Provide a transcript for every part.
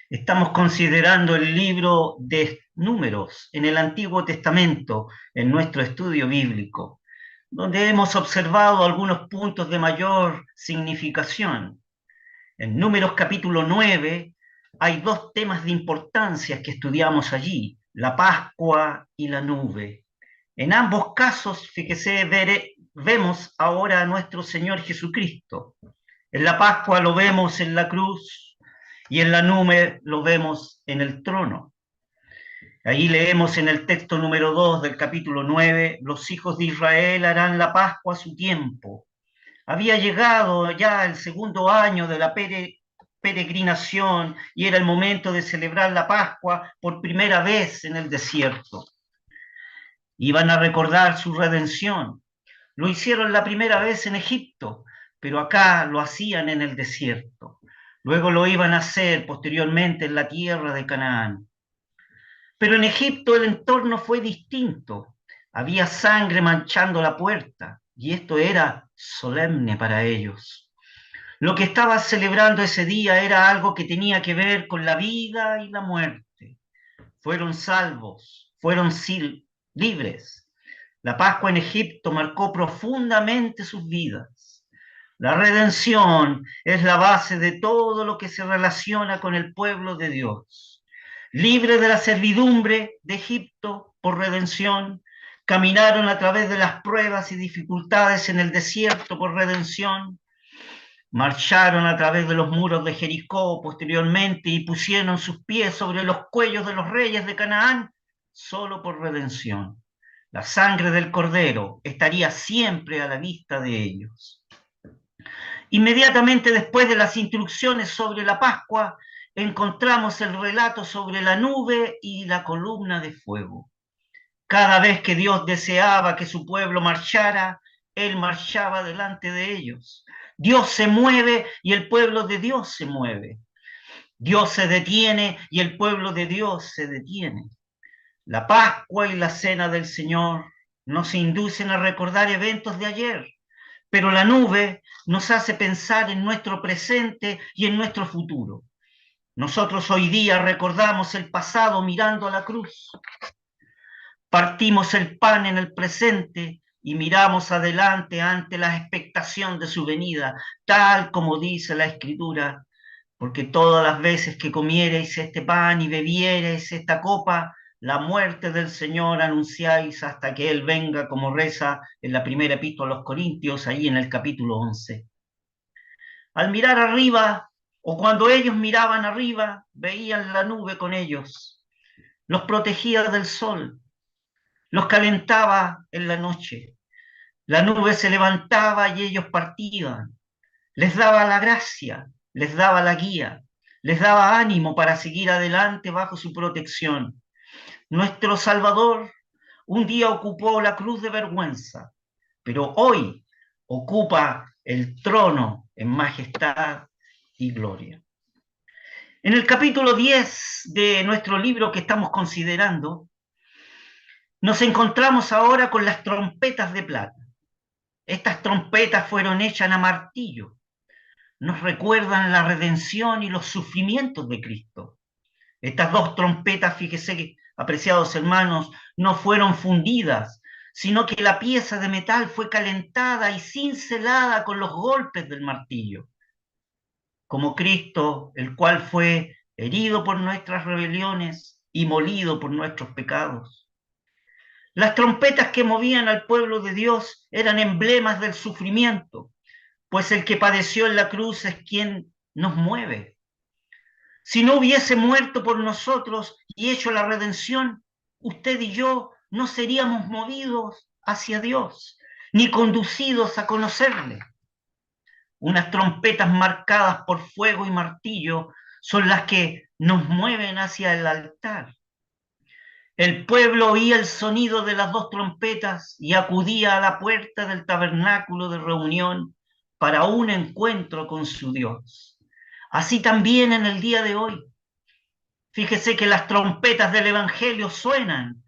Estamos considerando el libro de Números en el Antiguo Testamento en nuestro estudio bíblico, donde hemos observado algunos puntos de mayor significación. En Números capítulo 9 hay dos temas de importancia que estudiamos allí, la Pascua y la nube. En ambos casos, fíjese, vemos ahora a nuestro Señor Jesucristo. En la Pascua lo vemos en la cruz y en la nube lo vemos en el trono. Ahí leemos en el texto número 2 del capítulo 9: los hijos de Israel harán la Pascua a su tiempo. Había llegado ya el segundo año de la peregrinación y era el momento de celebrar la Pascua por primera vez en el desierto. Iban a recordar su redención. Lo hicieron la primera vez en Egipto, pero acá lo hacían en el desierto. Luego lo iban a hacer posteriormente en la tierra de Canaán. Pero en Egipto el entorno fue distinto. Había sangre manchando la puerta y esto era solemne para ellos. Lo que estaba celebrando ese día era algo que tenía que ver con la vida y la muerte. Fueron salvos, fueron libres. La Pascua en Egipto marcó profundamente sus vidas. La redención es la base de todo lo que se relaciona con el pueblo de Dios. Libre de la servidumbre de Egipto por redención, caminaron a través de las pruebas y dificultades en el desierto por redención, marcharon a través de los muros de Jericó posteriormente y pusieron sus pies sobre los cuellos de los reyes de Canaán solo por redención. La sangre del cordero estaría siempre a la vista de ellos. Inmediatamente después de las instrucciones sobre la Pascua, encontramos el relato sobre la nube y la columna de fuego. Cada vez que Dios deseaba que su pueblo marchara, Él marchaba delante de ellos. Dios se mueve y el pueblo de Dios se mueve. Dios se detiene y el pueblo de Dios se detiene. La Pascua y la Cena del Señor nos inducen a recordar eventos de ayer, pero la nube nos hace pensar en nuestro presente y en nuestro futuro. Nosotros hoy día recordamos el pasado mirando a la cruz, partimos el pan en el presente y miramos adelante ante la expectación de su venida, tal como dice la Escritura, porque todas las veces que comiereis este pan y bebiereis esta copa, la muerte del Señor anunciáis hasta que Él venga, como reza en la primera epístola a los Corintios, ahí en el capítulo 11. Al mirar arriba, o cuando ellos miraban arriba, veían la nube con ellos, los protegía del sol, los calentaba en la noche. La nube se levantaba y ellos partían. Les daba la gracia, les daba la guía, les daba ánimo para seguir adelante bajo su protección. Nuestro Salvador un día ocupó la cruz de vergüenza, pero hoy ocupa el trono en majestad y gloria. En el capítulo 10 de nuestro libro que estamos considerando, nos encontramos ahora con las trompetas de plata. Estas trompetas fueron hechas a martillo, nos recuerdan la redención y los sufrimientos de Cristo. Estas dos trompetas, fíjese, apreciados hermanos, no fueron fundidas, sino que la pieza de metal fue calentada y cincelada con los golpes del martillo. Como Cristo, el cual fue herido por nuestras rebeliones y molido por nuestros pecados. Las trompetas que movían al pueblo de Dios eran emblemas del sufrimiento, pues el que padeció en la cruz es quien nos mueve. Si no hubiese muerto por nosotros y hecho la redención, usted y yo no seríamos movidos hacia Dios, ni conducidos a conocerle. Unas trompetas marcadas por fuego y martillo son las que nos mueven hacia el altar. El pueblo oía el sonido de las dos trompetas y acudía a la puerta del tabernáculo de reunión para un encuentro con su Dios. Así también en el día de hoy. Fíjese que las trompetas del Evangelio suenan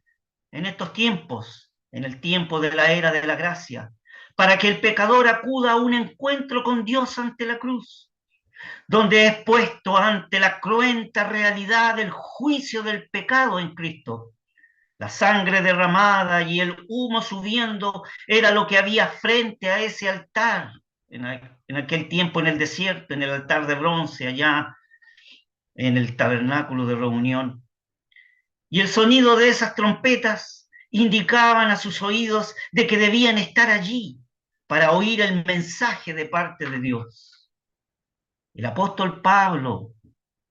en estos tiempos, en el tiempo de la era de la gracia, para que el pecador acuda a un encuentro con Dios ante la cruz. donde es puesto ante la cruenta realidad del juicio del pecado en Cristo. La sangre derramada y el humo subiendo era lo que había frente a ese altar en aquel tiempo en el desierto, en el altar de bronce, allá en el tabernáculo de reunión. Y el sonido de esas trompetas indicaban a sus oídos de que debían estar allí para oír el mensaje de parte de Dios. El apóstol Pablo,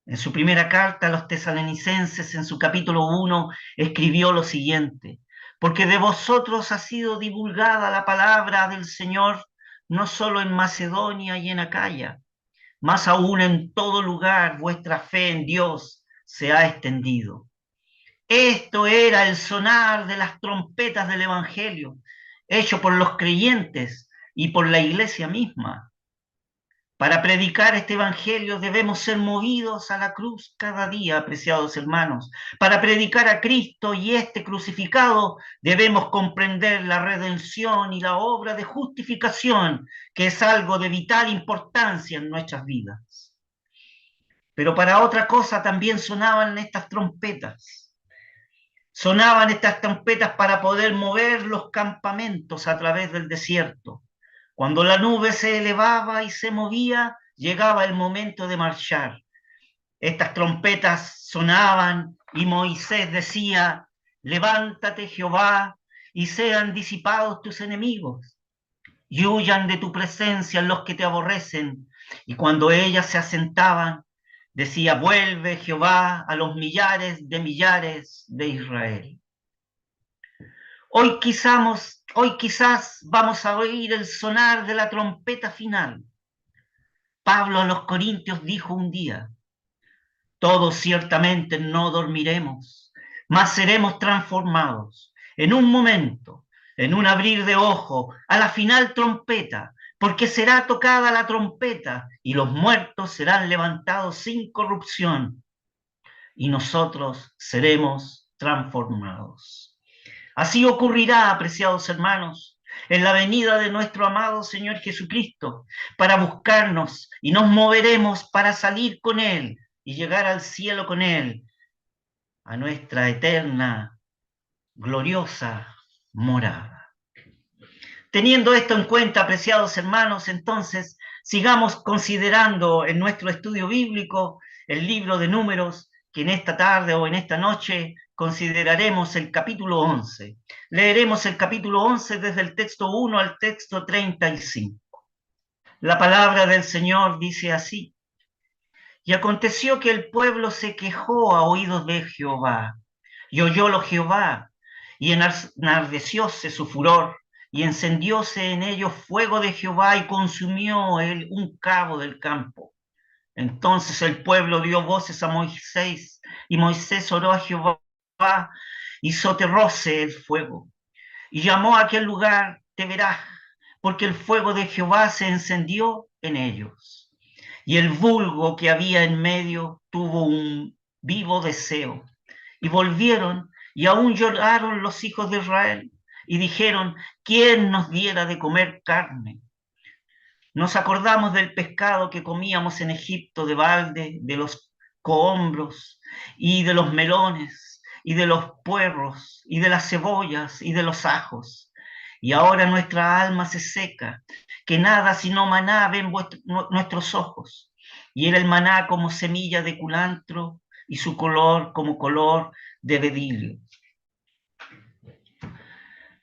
en su primera carta a los tesalonicenses, en su capítulo 1, escribió lo siguiente: porque de vosotros ha sido divulgada la palabra del Señor, no solo en Macedonia y en Acaya, más aún en todo lugar vuestra fe en Dios se ha extendido. Esto era el sonar de las trompetas del Evangelio, hecho por los creyentes y por la iglesia misma. Para predicar este evangelio debemos ser movidos a la cruz cada día, apreciados hermanos. Para predicar a Cristo y este crucificado debemos comprender la redención y la obra de justificación, que es algo de vital importancia en nuestras vidas. Pero para otra cosa también sonaban estas trompetas. Sonaban estas trompetas para poder mover los campamentos a través del desierto. Cuando la nube se elevaba y se movía, llegaba el momento de marchar. Estas trompetas sonaban y Moisés decía: levántate, Jehová, y sean disipados tus enemigos, y huyan de tu presencia los que te aborrecen. Y cuando ellas se asentaban, decía: vuelve, Jehová, a los millares de Israel. Hoy quizás vamos a oír el sonar de la trompeta final. Pablo a los Corintios dijo un día: todos ciertamente no dormiremos, mas seremos transformados en un momento, en un abrir de ojo, a la final trompeta, porque será tocada la trompeta y los muertos serán levantados sin corrupción y nosotros seremos transformados. Así ocurrirá, apreciados hermanos, en la venida de nuestro amado Señor Jesucristo, para buscarnos, y nos moveremos para salir con Él y llegar al cielo con Él, a nuestra eterna, gloriosa morada. Teniendo esto en cuenta, apreciados hermanos, entonces sigamos considerando en nuestro estudio bíblico el libro de Números, que en esta tarde o en esta noche consideraremos el capítulo 11. Leeremos el capítulo 11 desde el texto 1 al texto 35. La palabra del Señor dice así: y aconteció que el pueblo se quejó a oídos de Jehová, y oyólo Jehová, y enardecióse su furor, y encendióse en ellos fuego de Jehová, y consumió él un cabo del campo. Entonces el pueblo dio voces a Moisés, y Moisés oró a Jehová, y soterróse el fuego, y llamó a aquel lugar Teberaj, porque el fuego de Jehová se encendió en ellos. Y el vulgo que había en medio tuvo un vivo deseo. Y volvieron, y aún lloraron los hijos de Israel, y dijeron: ¿quién nos diera de comer carne? Nos acordamos del pescado que comíamos en Egipto de balde, de los cohombros, y de los melones, y de los puerros, y de las cebollas, y de los ajos. Y ahora nuestra alma se seca, que nada sino maná ven nuestros ojos. Y era el maná como semilla de culantro, y su color como color de bedilio.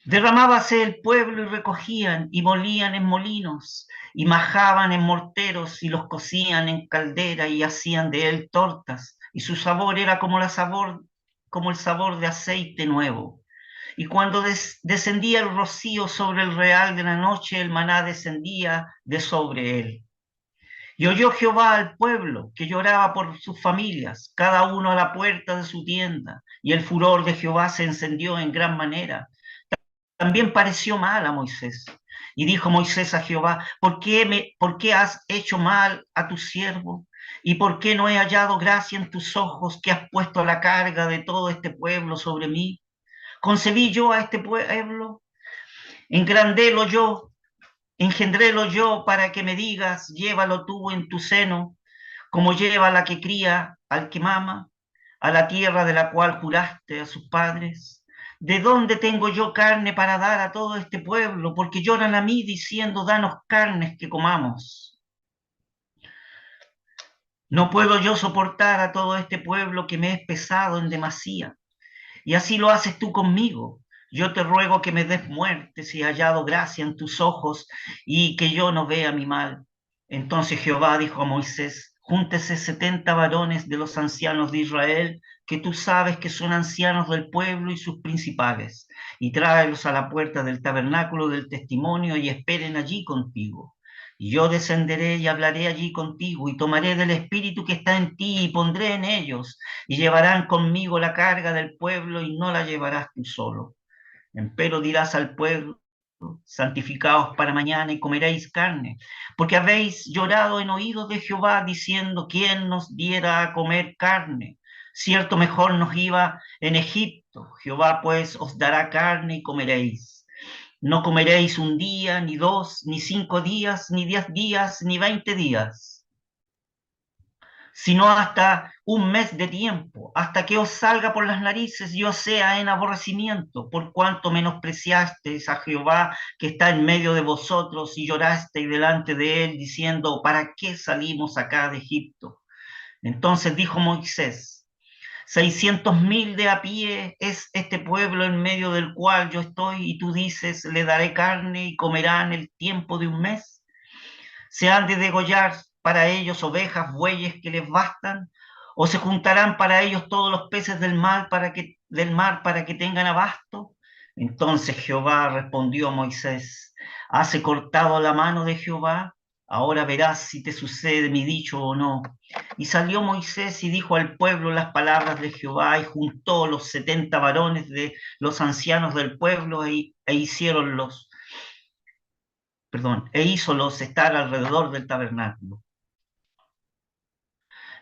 Derramábase el pueblo y recogían, y molían en molinos, y majaban en morteros, y los cocían en caldera, y hacían de él tortas, y su sabor era como el sabor de aceite nuevo. Y cuando descendía el rocío sobre el real de la noche, el maná descendía de sobre él. Y oyó Jehová al pueblo que lloraba por sus familias, cada uno a la puerta de su tienda, y el furor de Jehová se encendió en gran manera. También pareció mal a Moisés. Y dijo Moisés a Jehová: ¿por qué has hecho mal a tu siervo? ¿Y por qué no he hallado gracia en tus ojos, que has puesto la carga de todo este pueblo sobre mí? ¿Concebí yo a este pueblo? ¿Engrandélo yo? Engendrélo yo para que me digas, llévalo tú en tu seno, como lleva la que cría al que mama, a la tierra de la cual juraste a sus padres. ¿De dónde tengo yo carne para dar a todo este pueblo? Porque lloran a mí diciendo, danos carnes que comamos. No puedo yo soportar a todo este pueblo que me es pesado en demasía. Y así lo haces tú conmigo. Yo te ruego que me des muerte si he hallado gracia en tus ojos y que yo no vea mi mal. Entonces Jehová dijo a Moisés, júntese 70 varones de los ancianos de Israel, que tú sabes que son ancianos del pueblo y sus principales, y tráelos a la puerta del tabernáculo del testimonio y esperen allí contigo. Y yo descenderé y hablaré allí contigo, y tomaré del espíritu que está en ti y pondré en ellos, y llevarán conmigo la carga del pueblo y no la llevarás tú solo. Empero dirás al pueblo, santificaos para mañana y comeréis carne, porque habéis llorado en oídos de Jehová diciendo, ¿quién nos diera a comer carne? Cierto, mejor nos iba en Egipto. Jehová pues os dará carne y comeréis. No comeréis un día, ni dos, ni 5 días, ni 10 días, ni 20 días, sino hasta un mes de tiempo, hasta que os salga por las narices y os sea en aborrecimiento, por cuanto menospreciasteis a Jehová que está en medio de vosotros y llorasteis delante de él, diciendo, ¿para qué salimos acá de Egipto? Entonces dijo Moisés, 600.000 de a pie es este pueblo en medio del cual yo estoy, y tú dices, le daré carne y comerán el tiempo de un mes. ¿Se han de degollar para ellos ovejas, bueyes que les bastan? ¿O se juntarán para ellos todos los peces del mar para que tengan abasto? Entonces Jehová respondió a Moisés, ¿has cortado la mano de Jehová? Ahora verás si te sucede mi dicho o no. Y salió Moisés y dijo al pueblo las palabras de Jehová, y juntó los 70 varones de los ancianos del pueblo e hízolos estar alrededor del tabernáculo.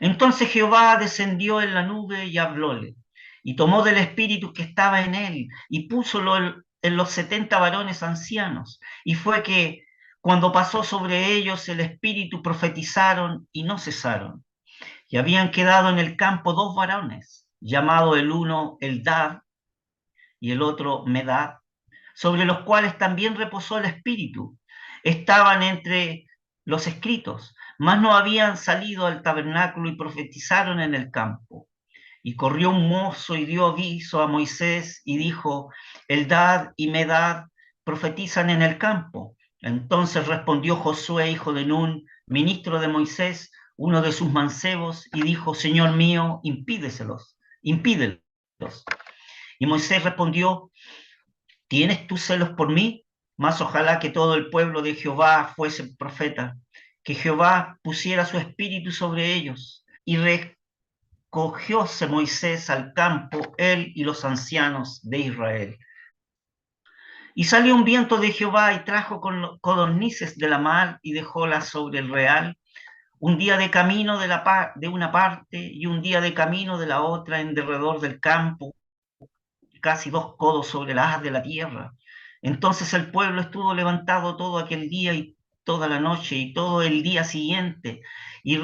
Entonces Jehová descendió en la nube y hablóle, y tomó del espíritu que estaba en él, y púsolo en los 70 varones ancianos. Y fue que cuando pasó sobre ellos el espíritu, profetizaron y no cesaron. Y habían quedado en el campo 2 varones, llamado el uno Eldad y el otro Medad, sobre los cuales también reposó el espíritu. Estaban entre los escritos, mas no habían salido al tabernáculo, y profetizaron en el campo. Y corrió un mozo y dio aviso a Moisés y dijo, Eldad y Medad profetizan en el campo. Entonces respondió Josué, hijo de Nun, ministro de Moisés, uno de sus mancebos, y dijo, Señor mío, impídelos. Y Moisés respondió, ¿tienes tú celos por mí? Mas ojalá que todo el pueblo de Jehová fuese profeta, que Jehová pusiera su espíritu sobre ellos. Y recogióse Moisés al campo, él y los ancianos de Israel. Y salió un viento de Jehová y trajo codornices de la mar y dejólas sobre el real, un día de camino de una parte y un día de camino de la otra en derredor del campo, casi 2 codos sobre la haz de la tierra. Entonces el pueblo estuvo levantado todo aquel día y toda la noche y todo el día siguiente, y,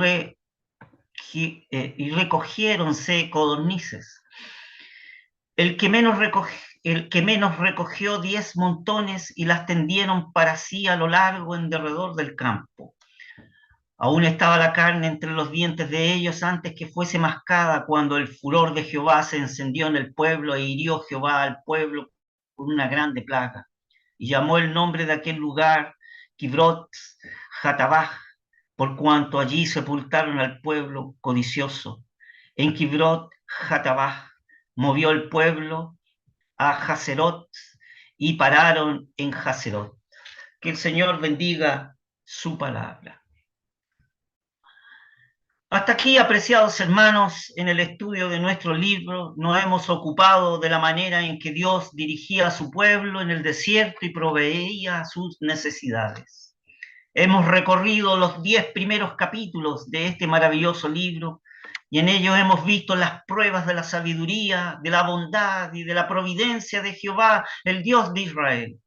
y recogiéronse codornices. El que menos recogió 10 montones y las tendieron para sí a lo largo en derredor del campo. Aún estaba la carne entre los dientes de ellos antes que fuese mascada, cuando el furor de Jehová se encendió en el pueblo, e hirió Jehová al pueblo con una grande plaga. Y llamó el nombre de aquel lugar Kibrot Hatabaj, por cuanto allí sepultaron al pueblo codicioso. En Kibrot Hatabaj movió el pueblo a Haserot y pararon en Haserot. Que el Señor bendiga su palabra. Hasta aquí, apreciados hermanos, en el estudio de nuestro libro nos hemos ocupado de la manera en que Dios dirigía a su pueblo en el desierto y proveía sus necesidades. Hemos recorrido los 10 primeros capítulos de este maravilloso libro, y en ellos hemos visto las pruebas de la sabiduría, de la bondad y de la providencia de Jehová, el Dios de Israel.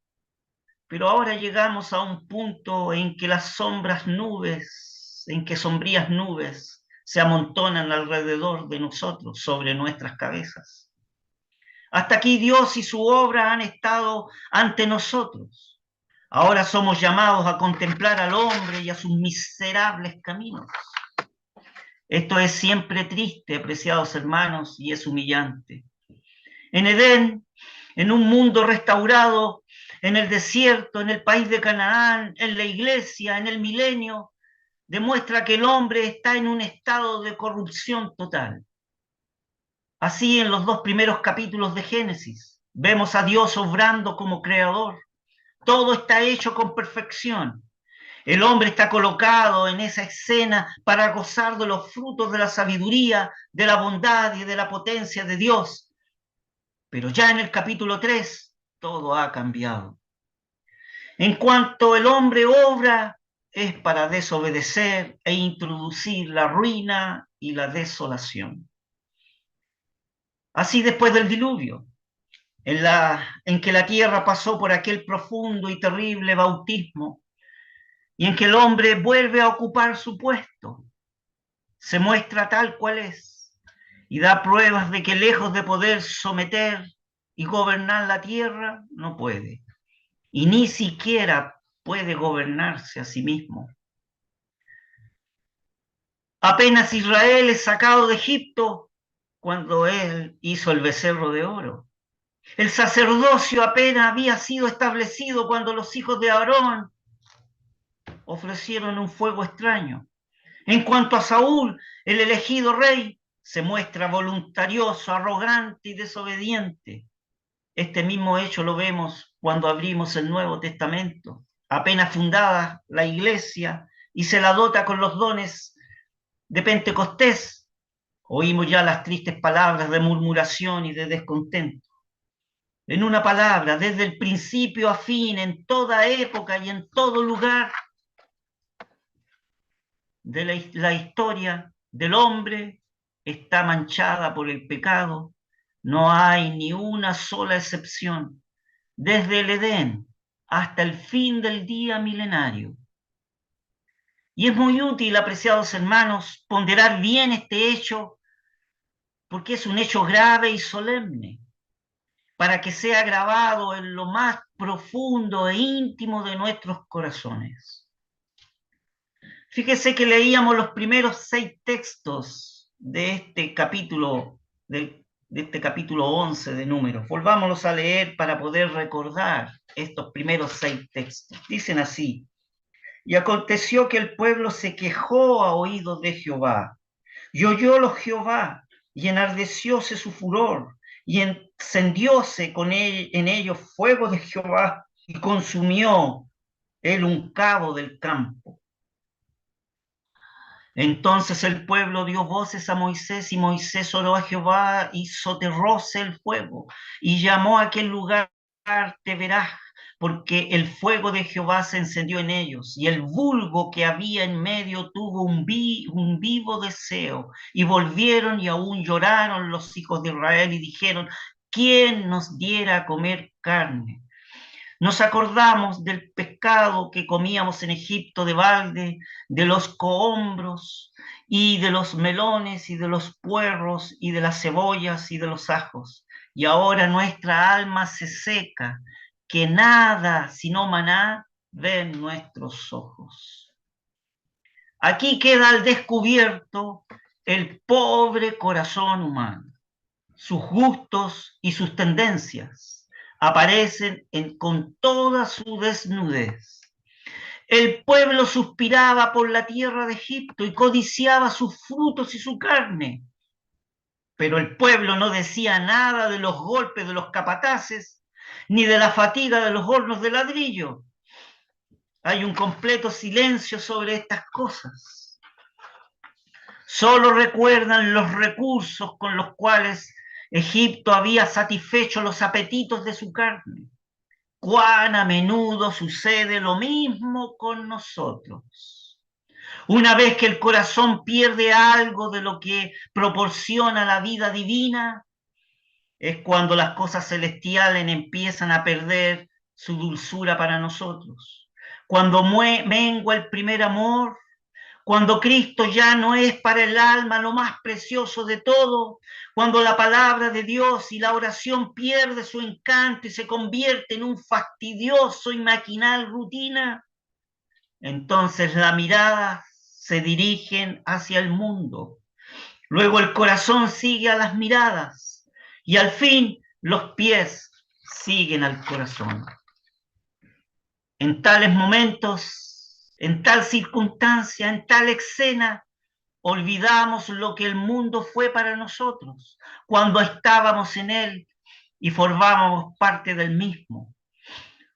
Pero ahora llegamos a un punto en que las sombrías nubes se amontonan alrededor de nosotros, sobre nuestras cabezas. Hasta aquí Dios y su obra han estado ante nosotros. Ahora somos llamados a contemplar al hombre y a sus miserables caminos. Esto es siempre triste, apreciados hermanos, y es humillante. En Edén, en un mundo restaurado, en el desierto, en el país de Canaán, en la iglesia, en el milenio, demuestra que el hombre está en un estado de corrupción total. Así en los 2 primeros capítulos de Génesis, vemos a Dios obrando como creador. Todo está hecho con perfección. El hombre está colocado en esa escena para gozar de los frutos de la sabiduría, de la bondad y de la potencia de Dios. Pero ya en el capítulo 3, todo ha cambiado. En cuanto el hombre obra, es para desobedecer e introducir la ruina y la desolación. Así después del diluvio, en que la tierra pasó por aquel profundo y terrible bautismo, y en que el hombre vuelve a ocupar su puesto, se muestra tal cual es, y da pruebas de que lejos de poder someter y gobernar la tierra, no puede, y ni siquiera puede gobernarse a sí mismo. Apenas Israel es sacado de Egipto cuando él hizo el becerro de oro. El sacerdocio apenas había sido establecido cuando los hijos de Aarón ofrecieron un fuego extraño. En cuanto a Saúl, el elegido rey, se muestra voluntarioso, arrogante y desobediente. Este mismo hecho lo vemos cuando abrimos el Nuevo Testamento. Apenas fundada la iglesia y se la dota con los dones de Pentecostés, oímos ya las tristes palabras de murmuración y de descontento. En una palabra, desde el principio a fin, en toda época y en todo lugar de la historia del hombre está manchada por el pecado. No hay ni una sola excepción, desde el Edén hasta el fin del día milenario. Y es muy útil, apreciados hermanos, ponderar bien este hecho, porque es un hecho grave y solemne, para que sea grabado en lo más profundo e íntimo de nuestros corazones. Fíjese que leíamos los primeros 6 textos de este capítulo, de este capítulo 11 de Números. Volvámoslos a leer para poder recordar estos primeros 6 textos. Dicen así: y aconteció que el pueblo se quejó a oídos de Jehová, y oyólo Jehová, y enardecióse su furor, y encendióse en ellos fuego de Jehová, y consumió él un cabo del campo. Entonces el pueblo dio voces a Moisés, y Moisés oró a Jehová, y soterróse el fuego, y llamó a aquel lugar Teberaj, porque el fuego de Jehová se encendió en ellos, y el vulgo que había en medio tuvo un vivo deseo, y volvieron y aún lloraron los hijos de Israel, y dijeron: ¿quién nos diera a comer carne? Nos acordamos del pescado que comíamos en Egipto de balde, de los cohombros y de los melones y de los puerros y de las cebollas y de los ajos. Y ahora nuestra alma se seca, que nada sino maná ven nuestros ojos. Aquí queda al descubierto el pobre corazón humano, sus gustos y sus tendencias aparecen con toda su desnudez. El pueblo suspiraba por la tierra de Egipto y codiciaba sus frutos y su carne, pero el pueblo no decía nada de los golpes de los capataces, ni de la fatiga de los hornos de ladrillo. Hay un completo silencio sobre estas cosas. Solo recuerdan los recursos con los cuales Egipto había satisfecho los apetitos de su carne. Cuán a menudo sucede lo mismo con nosotros. Una vez que el corazón pierde algo de lo que proporciona la vida divina, es cuando las cosas celestiales empiezan a perder su dulzura para nosotros. Cuando mengua el primer amor, cuando Cristo ya no es para el alma lo más precioso de todo, cuando la palabra de Dios y la oración pierde su encanto y se convierte en un fastidioso y maquinal rutina, entonces la mirada se dirige hacia el mundo. Luego el corazón sigue a las miradas y al fin los pies siguen al corazón. En tales momentos, en tal circunstancia, en tal escena, olvidamos lo que el mundo fue para nosotros cuando estábamos en él y formábamos parte del mismo.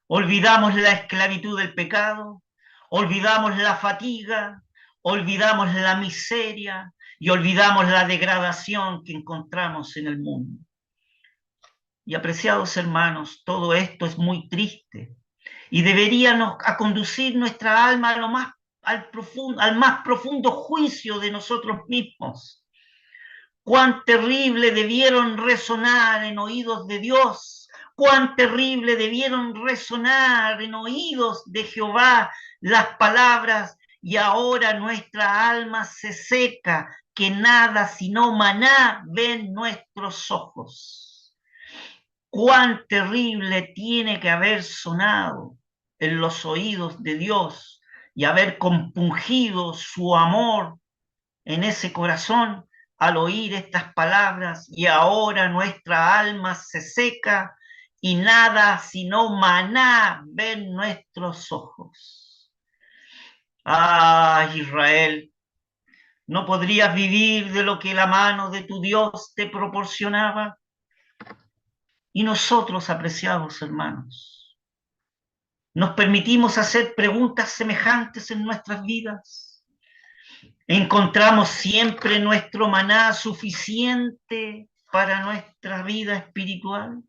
Olvidamos la esclavitud del pecado, olvidamos la fatiga, olvidamos la miseria y olvidamos la degradación que encontramos en el mundo. Y apreciados hermanos, todo esto es muy triste y deberíamos a conducir nuestra alma a lo más, al más profundo juicio de nosotros mismos. Cuán terrible debieron resonar en oídos de Dios, cuán terrible debieron resonar en oídos de Jehová las palabras, y ahora nuestra alma se seca, que nada sino maná ven nuestros ojos. Cuán terrible tiene que haber sonado en los oídos de Dios y haber compungido su amor en ese corazón al oír estas palabras, y ahora nuestra alma se seca y nada sino maná ven nuestros ojos. Ah, Israel, ¿no podrías vivir de lo que la mano de tu Dios te proporcionaba? Y nosotros, apreciados hermanos, ¿nos permitimos hacer preguntas semejantes en nuestras vidas? ¿Encontramos siempre nuestro maná suficiente para nuestra vida espiritual?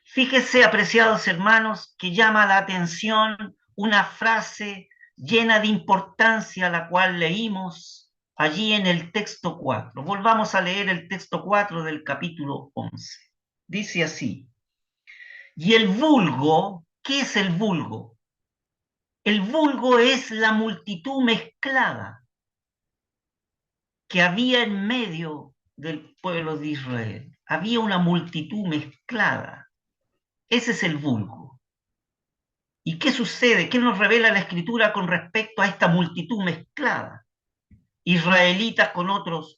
Fíjese, apreciados hermanos, que llama la atención una frase llena de importancia, la cual leímos allí en el texto 4. Volvamos a leer el texto 4 del capítulo 11. Dice así: y el vulgo, ¿qué es el vulgo? El vulgo es la multitud mezclada que había en medio del pueblo de Israel. Había una multitud mezclada. Ese es el vulgo. ¿Y qué sucede? ¿Qué nos revela la Escritura con respecto a esta multitud mezclada? Israelitas con otros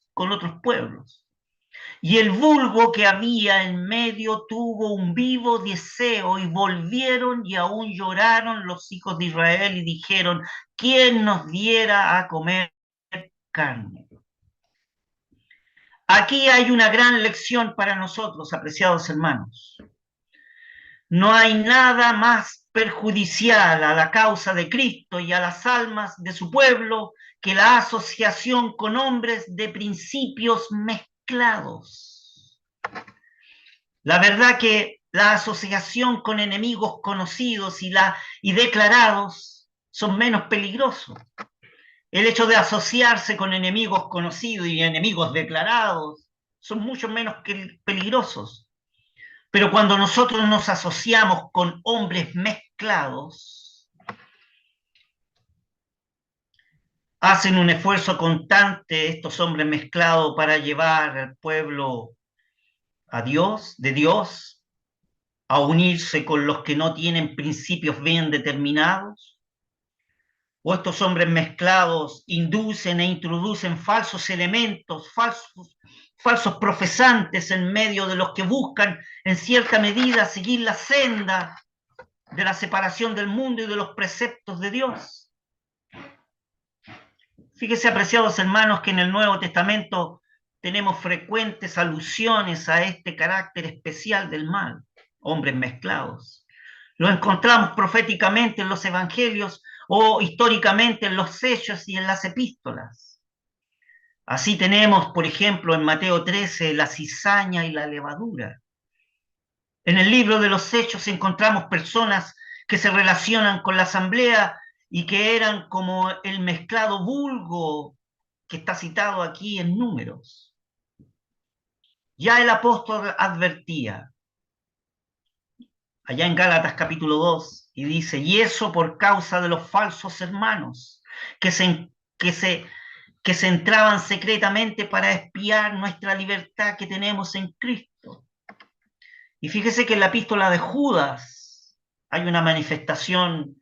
pueblos. Y el vulgo que había en medio tuvo un vivo deseo, y volvieron y aún lloraron los hijos de Israel y dijeron: ¿quién nos diera a comer carne? Aquí hay una gran lección para nosotros, apreciados hermanos. No hay nada más perjudicial a la causa de Cristo y a las almas de su pueblo que la asociación con hombres de principios mezclados. La verdad que la asociación con enemigos conocidos y declarados son menos peligrosos. El hecho de asociarse con enemigos conocidos y enemigos declarados son mucho menos peligrosos. Pero cuando nosotros nos asociamos con hombres mezclados, hacen un esfuerzo constante estos hombres mezclados para llevar al pueblo de Dios, a unirse con los que no tienen principios bien determinados. O estos hombres mezclados inducen e introducen falsos elementos, falsos profesantes en medio de los que buscan en cierta medida seguir la senda de la separación del mundo y de los preceptos de Dios. Fíjese, apreciados hermanos, que en el Nuevo Testamento tenemos frecuentes alusiones a este carácter especial del mal, hombres mezclados. Lo encontramos proféticamente en los evangelios o históricamente en los hechos y en las epístolas. Así tenemos, por ejemplo, en Mateo 13, la cizaña y la levadura. En el libro de los Hechos encontramos personas que se relacionan con la asamblea y que eran como el mezclado vulgo que está citado aquí en Números. Ya el apóstol advertía: allá en Gálatas capítulo 2, y dice, y eso por causa de los falsos hermanos, que se, que se, que se entraban secretamente para espiar nuestra libertad que tenemos en Cristo. Y fíjese que en la epístola de Judas hay una manifestación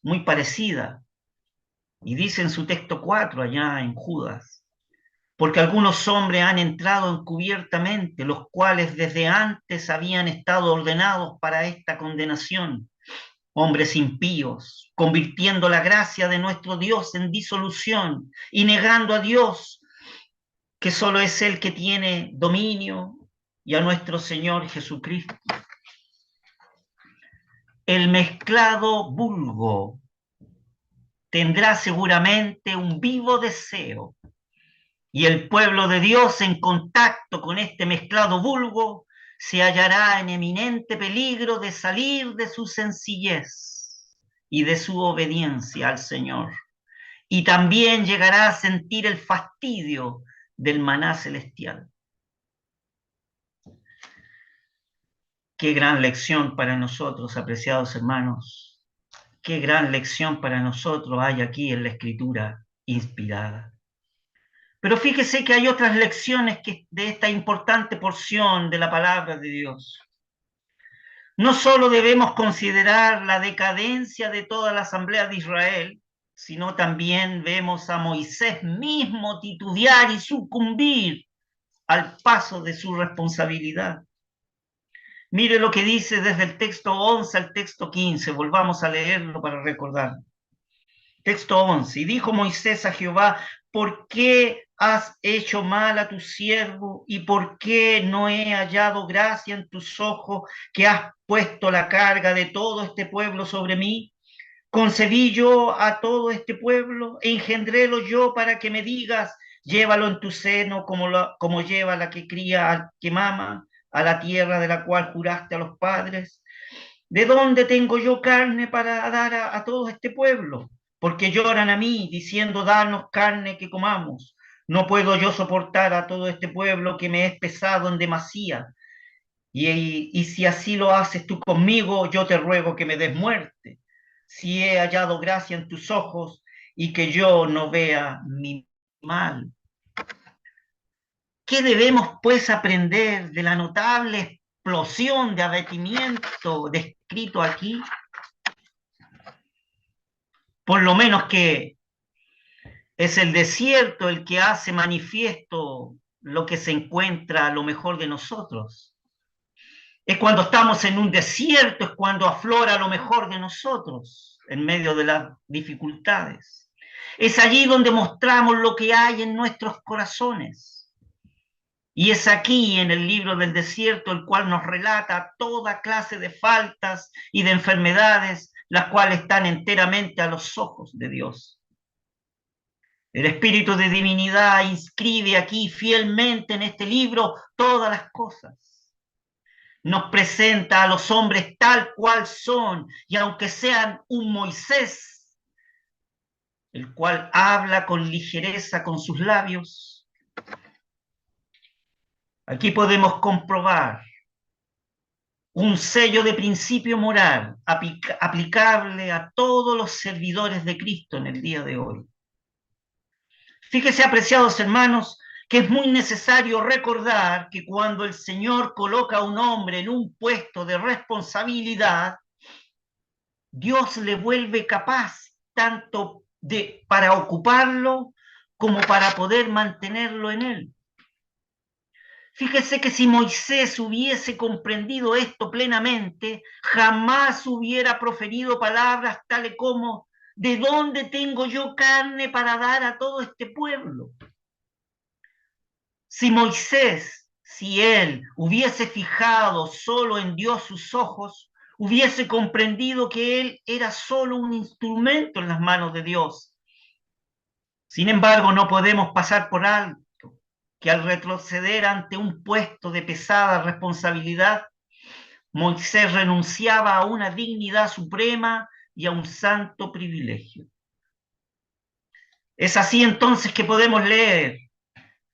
muy parecida, y dice en su texto 4 allá en Judas, porque algunos hombres han entrado encubiertamente, los cuales desde antes habían estado ordenados para esta condenación, hombres impíos, convirtiendo la gracia de nuestro Dios en disolución y negando a Dios, que solo es Él que tiene dominio, y a nuestro Señor Jesucristo. El mezclado vulgo tendrá seguramente un vivo deseo, y el pueblo de Dios en contacto con este mezclado vulgo se hallará en eminente peligro de salir de su sencillez y de su obediencia al Señor. Y también llegará a sentir el fastidio del maná celestial. Qué gran lección para nosotros, apreciados hermanos. Qué gran lección para nosotros hay aquí en la Escritura inspirada. Pero fíjese que hay otras lecciones de esta importante porción de la palabra de Dios. No solo debemos considerar la decadencia de toda la asamblea de Israel, sino también vemos a Moisés mismo titubear y sucumbir al paso de su responsabilidad. Mire lo que dice desde el texto 11 al texto 15, volvamos a leerlo para recordar. Texto 11, y dijo Moisés a Jehová, ¿por qué has hecho mal a tu siervo? ¿Y por qué no he hallado gracia en tus ojos que has puesto la carga de todo este pueblo sobre mí? ¿Concebí yo a todo este pueblo? ¿Engendrélo yo para que me digas, llévalo en tu seno como lleva la que cría al que mama, a la tierra de la cual juraste a los padres? ¿De dónde tengo yo carne para dar a todo este pueblo? Porque lloran a mí, diciendo, danos carne que comamos. No puedo yo soportar a todo este pueblo que me es pesado en demasía. Y si así lo haces tú conmigo, yo te ruego que me des muerte. Si he hallado gracia en tus ojos y que yo no vea mi mal. ¿Qué debemos pues aprender de la notable explosión de abatimiento descrito aquí? Por lo menos que es el desierto el que hace manifiesto lo que se encuentra a lo mejor de nosotros. Es cuando estamos en un desierto, es cuando aflora lo mejor de nosotros en medio de las dificultades. Es allí donde mostramos lo que hay en nuestros corazones. Y es aquí en el libro del desierto el cual nos relata toda clase de faltas y de enfermedades, las cuales están enteramente a los ojos de Dios. El Espíritu de Divinidad inscribe aquí fielmente en este libro todas las cosas. Nos presenta a los hombres tal cual son, y aunque sean un Moisés, el cual habla con ligereza con sus labios, aquí podemos comprobar un sello de principio moral aplicable a todos los servidores de Cristo en el día de hoy. Fíjese, apreciados hermanos, que es muy necesario recordar que cuando el Señor coloca a un hombre en un puesto de responsabilidad, Dios le vuelve capaz tanto para ocuparlo como para poder mantenerlo en él. Fíjese que si Moisés hubiese comprendido esto plenamente, jamás hubiera proferido palabras tales como, ¿de dónde tengo yo carne para dar a todo este pueblo? Si Moisés, si él hubiese fijado solo en Dios sus ojos, hubiese comprendido que él era solo un instrumento en las manos de Dios. Sin embargo, no podemos pasar por alto que al retroceder ante un puesto de pesada responsabilidad, Moisés renunciaba a una dignidad suprema y a un santo privilegio. Es así entonces que podemos leer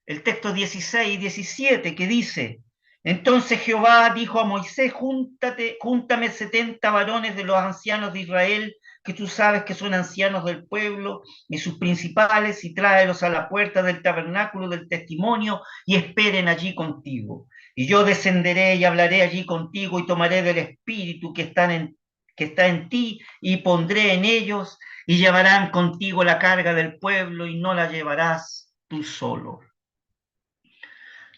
el texto 16 y 17 que dice, Entonces Jehová dijo a Moisés, júntame 70 varones de los ancianos de Israel, que tú sabes que son ancianos del pueblo, y sus principales, y tráelos a la puerta del tabernáculo del testimonio, y esperen allí contigo. Y yo descenderé y hablaré allí contigo, y tomaré del espíritu que está en ti, y pondré en ellos, y llevarán contigo la carga del pueblo, y no la llevarás tú solo.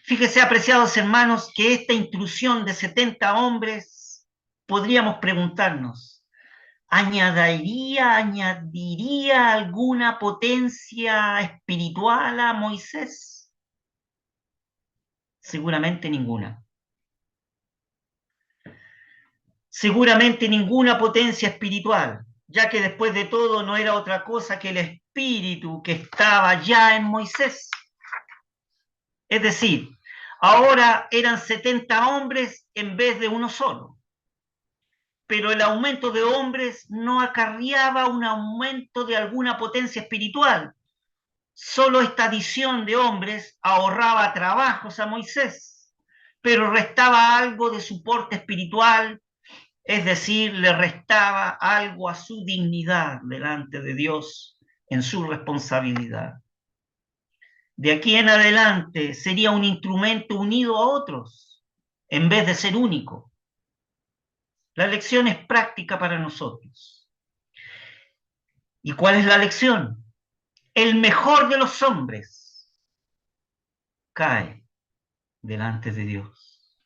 Fíjese, apreciados hermanos, que esta intrusión de 70 hombres, podríamos preguntarnos, ¿añadiría alguna potencia espiritual a Moisés? Seguramente ninguna. Seguramente ninguna potencia espiritual, ya que después de todo no era otra cosa que el espíritu que estaba ya en Moisés. Es decir, ahora eran 70 hombres en vez de uno solo. Pero el aumento de hombres no acarreaba un aumento de alguna potencia espiritual. Solo esta adición de hombres ahorraba trabajos a Moisés, pero restaba algo de su porte espiritual, es decir, le restaba algo a su dignidad delante de Dios en su responsabilidad. De aquí en adelante sería un instrumento unido a otros, en vez de ser único. La lección es práctica para nosotros. ¿Y cuál es la lección? El mejor de los hombres cae delante de Dios.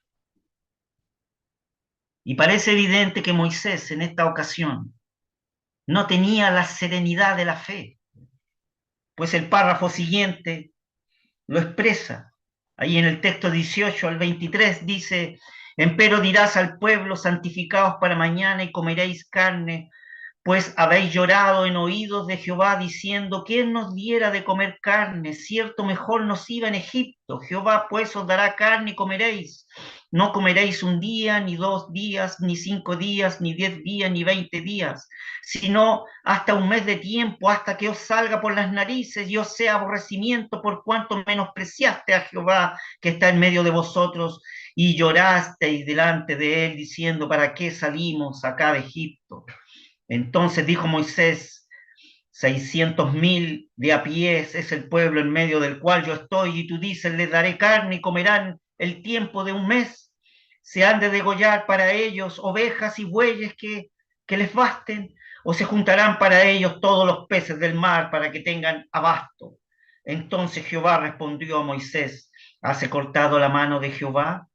Y parece evidente que Moisés en esta ocasión no tenía la serenidad de la fe, pues el párrafo siguiente lo expresa. Ahí en el texto 18 al 23 dice, empero dirás al pueblo, santificaos para mañana y comeréis carne, pues habéis llorado en oídos de Jehová diciendo, ¿quién nos diera de comer carne? Cierto, mejor nos iba en Egipto. Jehová pues os dará carne y comeréis. No comeréis un día, ni 2 días, ni 5 días, ni 10 días, ni 20 días, sino hasta un mes de tiempo, hasta que os salga por las narices y os sea aborrecimiento por cuanto menospreciaste a Jehová que está en medio de vosotros y llorasteis delante de él diciendo, ¿para qué salimos acá de Egipto? Entonces dijo Moisés, 600.000 de a pies es el pueblo en medio del cual yo estoy, y tú dices, les daré carne y comerán el tiempo de un mes. Se han de degollar para ellos ovejas y bueyes que les basten, o se juntarán para ellos todos los peces del mar para que tengan abasto. Entonces Jehová respondió a Moisés, ¿has cortado la mano de Jehová?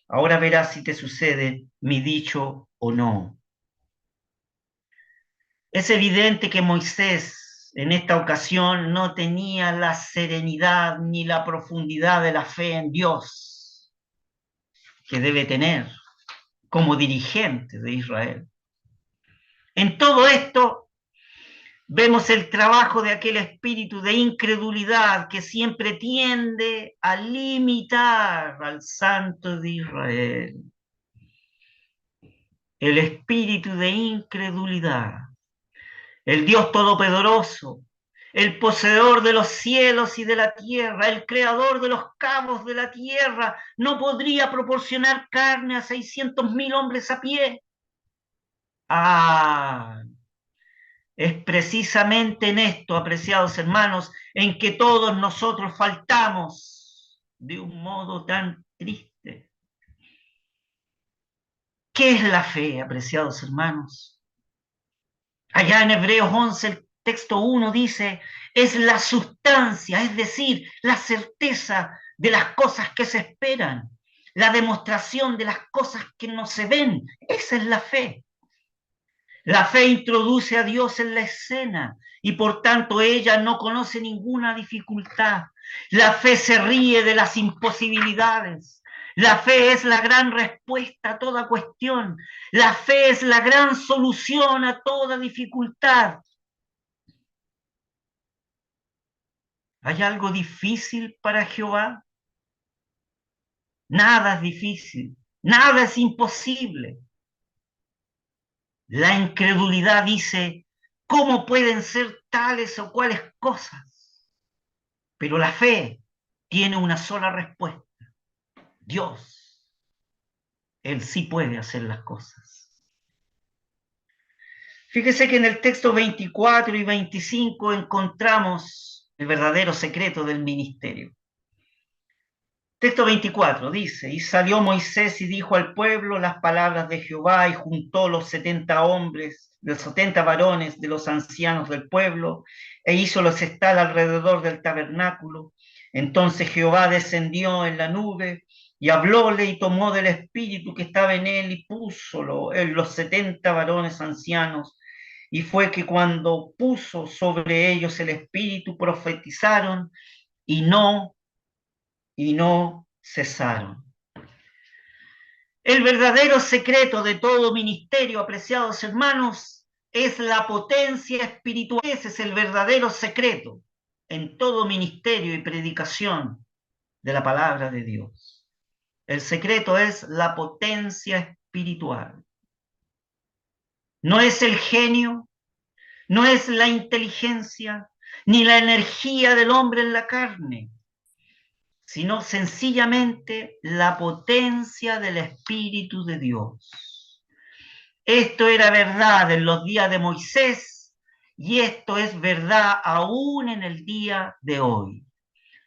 Ahora verás si te sucede mi dicho o no. Es evidente que Moisés en esta ocasión no tenía la serenidad ni la profundidad de la fe en Dios que debe tener como dirigente de Israel. En todo esto vemos el trabajo de aquel espíritu de incredulidad que siempre tiende a limitar al santo de Israel. El espíritu de incredulidad. El Dios Todopoderoso, el poseedor de los cielos y de la tierra, el creador de los cabos de la tierra, no podría proporcionar carne a 600.000 hombres a pie. Ah, es precisamente en esto, apreciados hermanos, en que todos nosotros faltamos de un modo tan triste. ¿Qué es la fe, apreciados hermanos? Allá en Hebreos 11, el texto 1 dice, es la sustancia, es decir, la certeza de las cosas que se esperan, la demostración de las cosas que no se ven. Esa es la fe. La fe introduce a Dios en la escena y por tanto ella no conoce ninguna dificultad. La fe se ríe de las imposibilidades. La fe es la gran respuesta a toda cuestión. La fe es la gran solución a toda dificultad. ¿Hay algo difícil para Jehová? Nada es difícil, nada es imposible. La incredulidad dice, ¿cómo pueden ser tales o cuales cosas? Pero la fe tiene una sola respuesta, Dios. Él sí puede hacer las cosas. Fíjese que en el texto 24 y 25 encontramos el verdadero secreto del ministerio. Texto 24 dice, y salió Moisés y dijo al pueblo las palabras de Jehová y juntó los 70 hombres, los 70 varones de los ancianos del pueblo e hízolos estar alrededor del tabernáculo. Entonces Jehová descendió en la nube y hablóle y tomó del espíritu que estaba en él y púsolo en los 70 varones ancianos. Y fue que cuando puso sobre ellos el espíritu profetizaron y no cesaron. El verdadero secreto de todo ministerio, apreciados hermanos, es la potencia espiritual. Ese es el verdadero secreto en todo ministerio y predicación de la palabra de Dios. El secreto es la potencia espiritual. No es el genio, no es la inteligencia, ni la energía del hombre en la carne, sino sencillamente la potencia del Espíritu de Dios. Esto era verdad en los días de Moisés y esto es verdad aún en el día de hoy.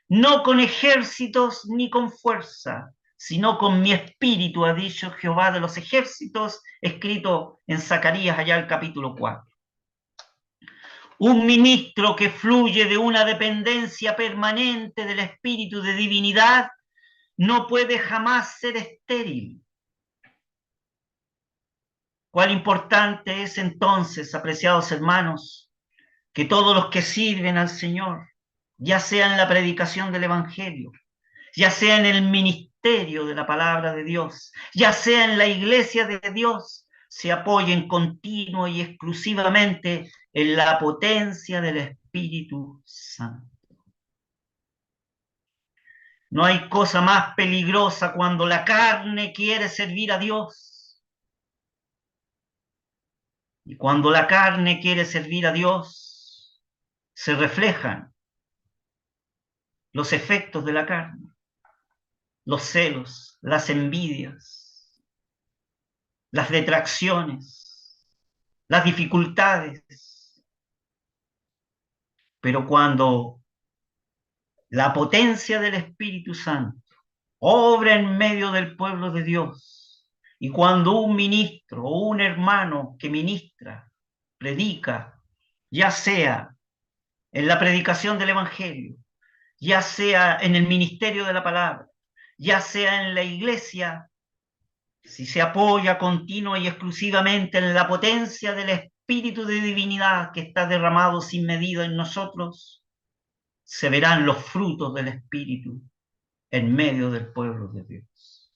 No con ejércitos ni con fuerza, sino con mi espíritu, ha dicho Jehová de los ejércitos, escrito en Zacarías allá el capítulo 4. Un ministro que fluye de una dependencia permanente del espíritu de divinidad no puede jamás ser estéril. Cuán importante es entonces, apreciados hermanos, que todos los que sirven al Señor, ya sea en la predicación del Evangelio, ya sea en el ministerio de la palabra de Dios, ya sea en la iglesia de Dios, se apoyen continuo y exclusivamente en la potencia del Espíritu Santo. No hay cosa más peligrosa cuando la carne quiere servir a Dios. Y cuando la carne quiere servir a Dios, se reflejan los efectos de la carne, los celos, las envidias, las detracciones, las dificultades. Pero cuando la potencia del Espíritu Santo obra en medio del pueblo de Dios, y cuando un ministro o un hermano que ministra, predica, ya sea en la predicación del Evangelio, ya sea en el ministerio de la palabra, ya sea en la iglesia, si se apoya continua y exclusivamente en la potencia del Espíritu de divinidad que está derramado sin medida en nosotros, se verán los frutos del Espíritu en medio del pueblo de Dios.